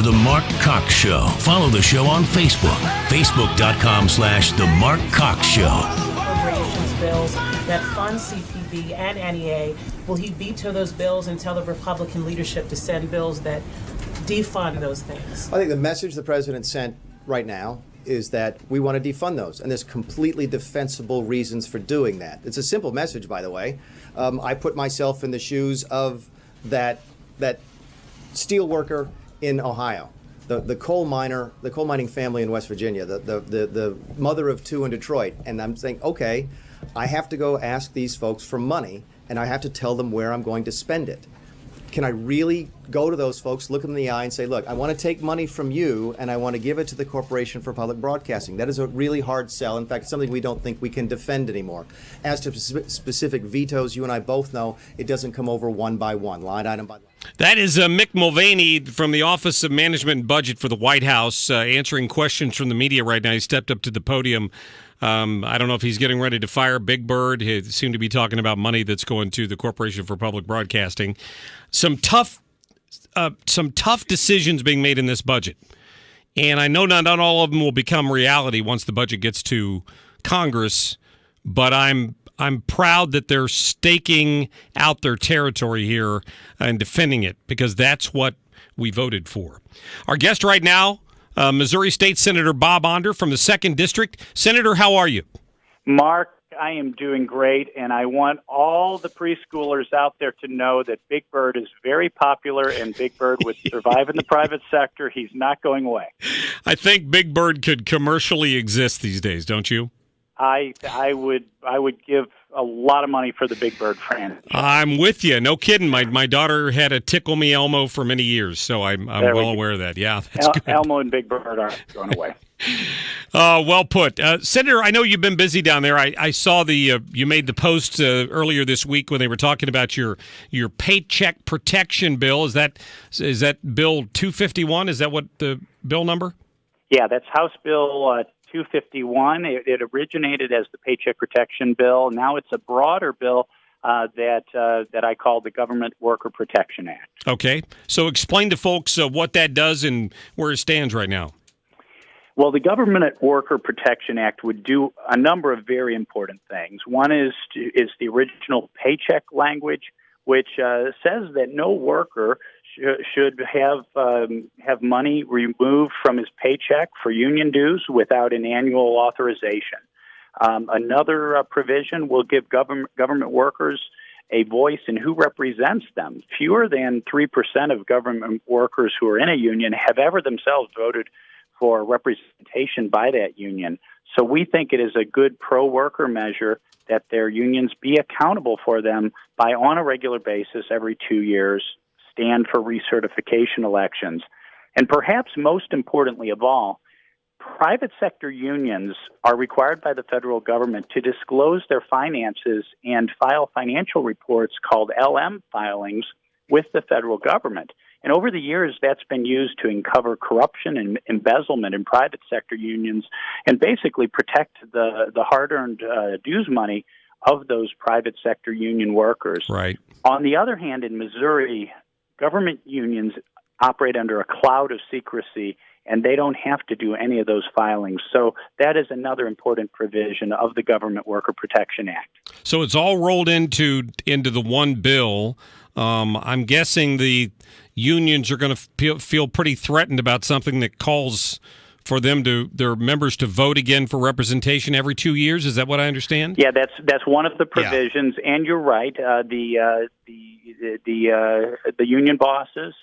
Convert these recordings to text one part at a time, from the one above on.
The Mark Cox Show. Follow the show on Facebook. Facebook.com/The Mark Cox Show. Appropriations bills that fund CPB and NEA. Will he veto those bills and tell the Republican leadership to send bills that defund those things? I think the message the president sent right now is that we want to defund those, and there's completely defensible reasons for doing that. It's a simple message, by the way. I put myself in the shoes of that steel worker in Ohio, the coal mining family in West Virginia, the mother of two in Detroit, and I'm saying, okay, I have to go ask these folks for money, and I have to tell them where I'm going to spend it. Can I really go to those folks, look them in the eye, and say, look, I want to take money from you, and I want to give it to the Corporation for Public Broadcasting? That is a really hard sell. In fact, it's something we don't think we can defend anymore. As to specific vetoes, you and I both know it doesn't come over one by one, line item by line. That is Mick Mulvaney from the Office of Management and Budget for the White House answering questions from the media right now. He stepped up to the podium. I don't know if he's getting ready to fire Big Bird. He seemed to be talking about money that's going to the Corporation for Public Broadcasting. Some tough decisions being made in this budget. And I know not all of them will become reality once the budget gets to Congress, but I'm proud that they're staking out their territory here and defending it, because that's what we voted for. Our guest right now, Missouri State Senator Bob Onder from the 2nd District. Senator, how are you? Mark, I am doing great, and I want all the preschoolers out there to know that Big Bird is very popular, and Big Bird would survive in the private sector. He's not going away. I think Big Bird could commercially exist these days, don't you? I would give a lot of money for the Big Bird franchise. I'm with you. No kidding. My daughter had a Tickle Me Elmo for many years, so I'm well aware of that. Yeah, that's good. Elmo and Big Bird aren't going away. Well put. Senator, I know you've been busy down there. I saw you made the post earlier this week when they were talking about your Paycheck Protection bill. Is that Bill 251? Is that what the bill number? Yeah, that's House Bill 251. It originated as the Paycheck Protection Bill. Now it's a broader bill that I call the Government Worker Protection Act. Okay. So explain to folks what that does and where it stands right now. Well, the Government Worker Protection Act would do a number of very important things. One is the original paycheck language, which says that no worker should have money removed from his paycheck for union dues without an annual authorization. Another provision will give government workers a voice in who represents them. Fewer than 3% of government workers who are in a union have ever themselves voted for representation by that union. So we think it is a good pro-worker measure that their unions be accountable for them by, on a regular basis, every 2 years, stand for recertification elections. And perhaps most importantly of all, private sector unions are required by the federal government to disclose their finances and file financial reports called LM filings with the federal government. And over the years, that's been used to uncover corruption and embezzlement in private sector unions and basically protect the hard-earned dues money of those private sector union workers. Right. On the other hand, in Missouri, government unions operate under a cloud of secrecy, and they don't have to do any of those filings. So that is another important provision of the Government Worker Protection Act. So it's all rolled into the one bill. I'm guessing the unions are going to feel pretty threatened about something that calls for their members to vote again for representation every 2 years. Is that what I understand? Yeah, that's one of the provisions. Yeah. And you're right. The union bosses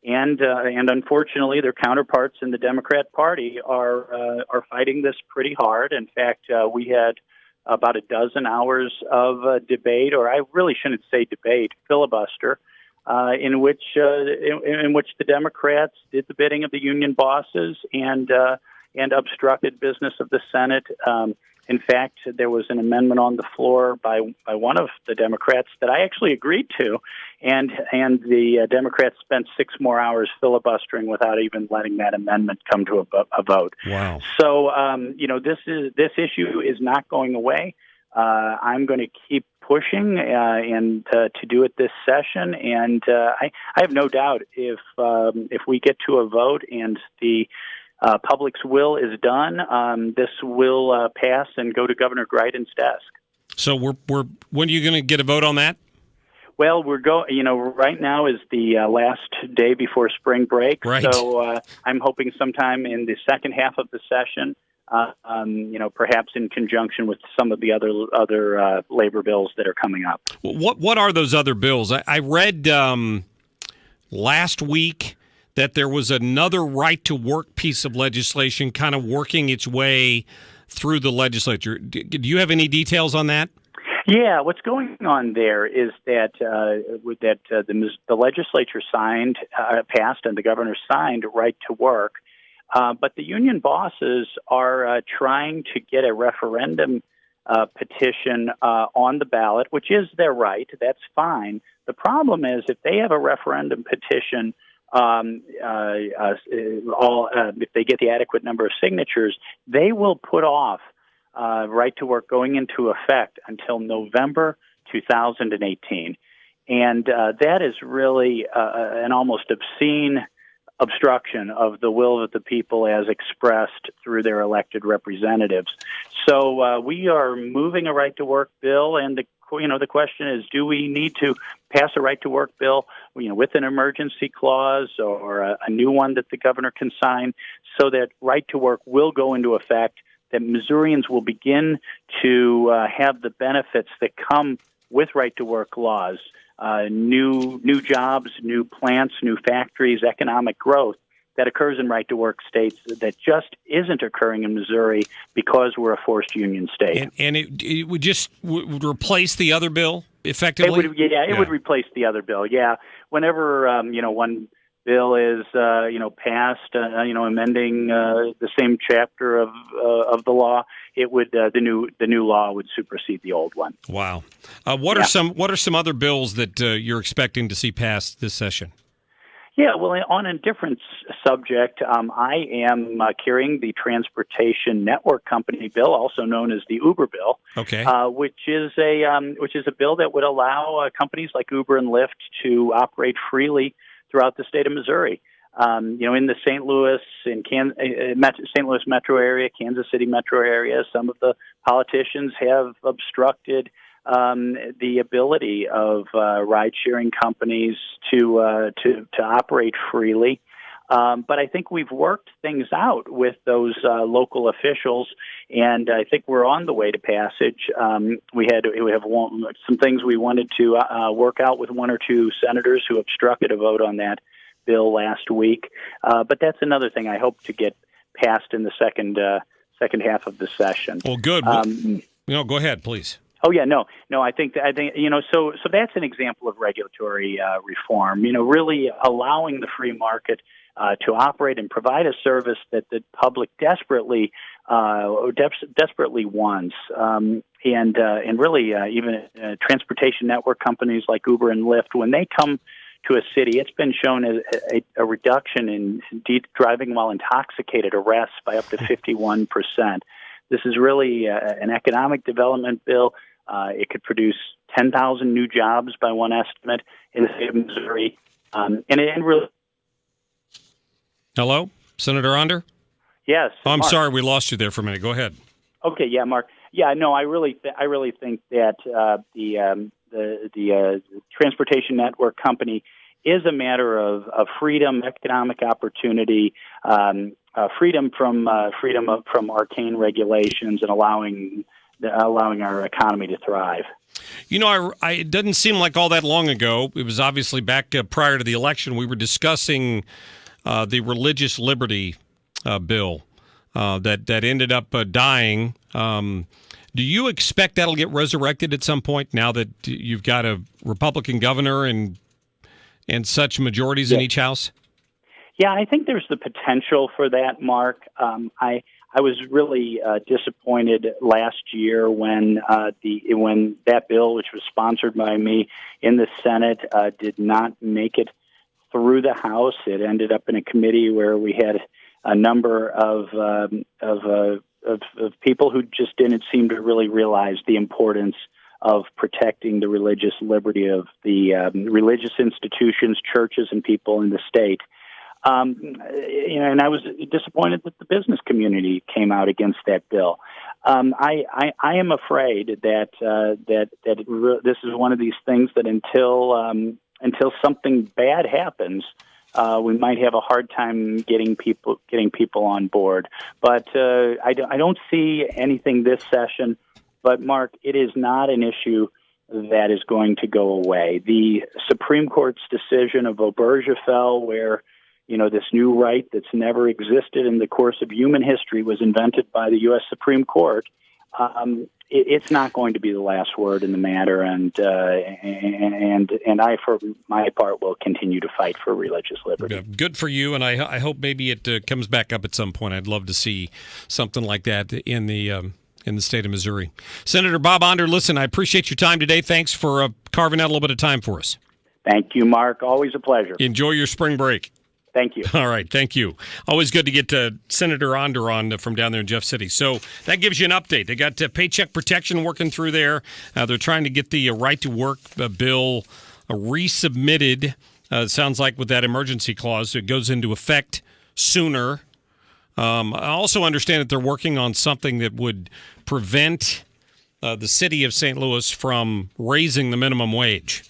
and unfortunately their counterparts in the Democrat Party are fighting this pretty hard. In fact, we had about a dozen hours of debate, or I really shouldn't say debate, filibuster, in which the Democrats did the bidding of the union bosses and obstructed business of the Senate. In fact, there was an amendment on the floor by one of the Democrats that I actually agreed to, and the Democrats spent 6 more hours filibustering without even letting that amendment come to a vote. Wow! So this issue is not going away. I'm going to keep pushing and to do it this session. And I have no doubt if we get to a vote and the public's will is done, this will pass and go to Governor Greitens' desk. So when are you going to get a vote on that? Well, right now is the last day before spring break. Right. So I'm hoping sometime in the second half of the session, perhaps in conjunction with some of the other labor bills that are coming up. What are those other bills? I read last week that there was another right-to-work piece of legislation kind of working its way through the legislature. Do you have any details on that? Yeah, what's going on there is that the legislature passed, and the governor signed right to work, but the union bosses are trying to get a referendum petition on the ballot, which is their right. That's fine. The problem is if they have a referendum petition, if they get the adequate number of signatures, they will put off right to work going into effect until November 2018. And that is really an almost obscene obstruction of the will of the people as expressed through their elected representatives. So we are moving a right to work bill, and the question is, do we need to pass a right to work bill, with an emergency clause or a new one that the governor can sign so that right to work will go into effect, that Missourians will begin to have the benefits that come with right-to-work laws, new jobs, new plants, new factories, economic growth that occurs in right-to-work states that just isn't occurring in Missouri because we're a forced union state. And it would just would replace the other bill effectively? It would replace the other bill, yeah. Whenever, one bill is, passed, amending the same chapter of the law, it would the new law would supersede the old one. Wow. What are some other bills that you're expecting to see passed this session? Yeah, well, on a different subject, I am carrying the Transportation Network Company bill, also known as the Uber bill. Okay. Which is a bill that would allow companies like Uber and Lyft to operate freely throughout the state of Missouri. In the St. Louis metro area, Kansas City metro area, some of the politicians have obstructed the ability of ride-sharing companies to operate freely. But I think we've worked things out with those local officials, and I think we're on the way to passage. We have some things we wanted to work out with one or two senators who obstructed a vote on that bill last week. But that's another thing I hope to get passed in the second half of the session. Well, good. Go ahead, please. Oh yeah, no. I think so that's an example of regulatory reform. Really allowing the free market to operate and provide a service that the public desperately wants, and really even transportation network companies like Uber and Lyft, when they come to a city, it's been shown a reduction in driving while intoxicated arrests by up to 51%. This is really an economic development bill. It could produce 10,000 new jobs by one estimate in the state of Missouri. And really. Hello, Senator Onder? Yes. Oh, I'm Mark. sorry, we lost you there for a minute. Go ahead. Okay, yeah, Mark. Yeah, no, I really think that the Transportation Network Company is a matter of freedom, economic opportunity, freedom from arcane regulations, and allowing our economy to thrive. It doesn't seem like all that long ago. It was obviously back prior to the election. We were discussing the religious liberty bill that ended up dying. Do you expect that'll get resurrected at some point now that you've got a Republican governor and such majorities in each house? Yeah, I think there's the potential for that, Mark. I was really disappointed last year when that bill, which was sponsored by me in the Senate, did not make it through the House. It ended up in a committee where we had a number of people who just didn't seem to really realize the importance of protecting the religious liberty of the religious institutions, churches, and people in the state. And I was disappointed that the business community came out against that bill. I am afraid that this is one of these things that until something bad happens, we might have a hard time getting people on board. But I don't see anything this session. But Mark, it is not an issue that is going to go away. The Supreme Court's decision of Obergefell, where this new right that's never existed in the course of human history was invented by the U.S. Supreme Court. It's not going to be the last word in the matter, and I, for my part, will continue to fight for religious liberty. Good for you, and I hope maybe it comes back up at some point. I'd love to see something like that in the state of Missouri. Senator Bob Onder, listen, I appreciate your time today. Thanks for carving out a little bit of time for us. Thank you, Mark. Always a pleasure. Enjoy your spring break. Thank you. All right, thank you. Always good to get Senator Onder on from down there in Jeff City. So that gives you an update. They got Paycheck Protection working through there. They're trying to get the right to work bill resubmitted. It sounds like with that emergency clause, it goes into effect sooner. I also understand that they're working on something that would prevent the city of St. Louis from raising the minimum wage.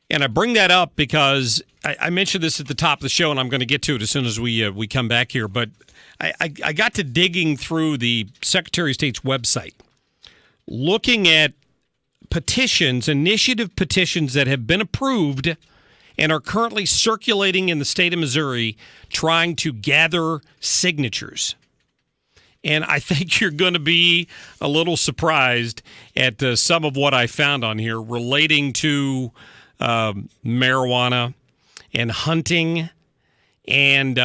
And I bring that up because I mentioned this at the top of the show, and I'm going to get to it as soon as we come back here. But I got to digging through the Secretary of State's website, looking at petitions, initiative petitions that have been approved and are currently circulating in the state of Missouri, trying to gather signatures. And I think you're going to be a little surprised at some of what I found on here relating to marijuana and hunting and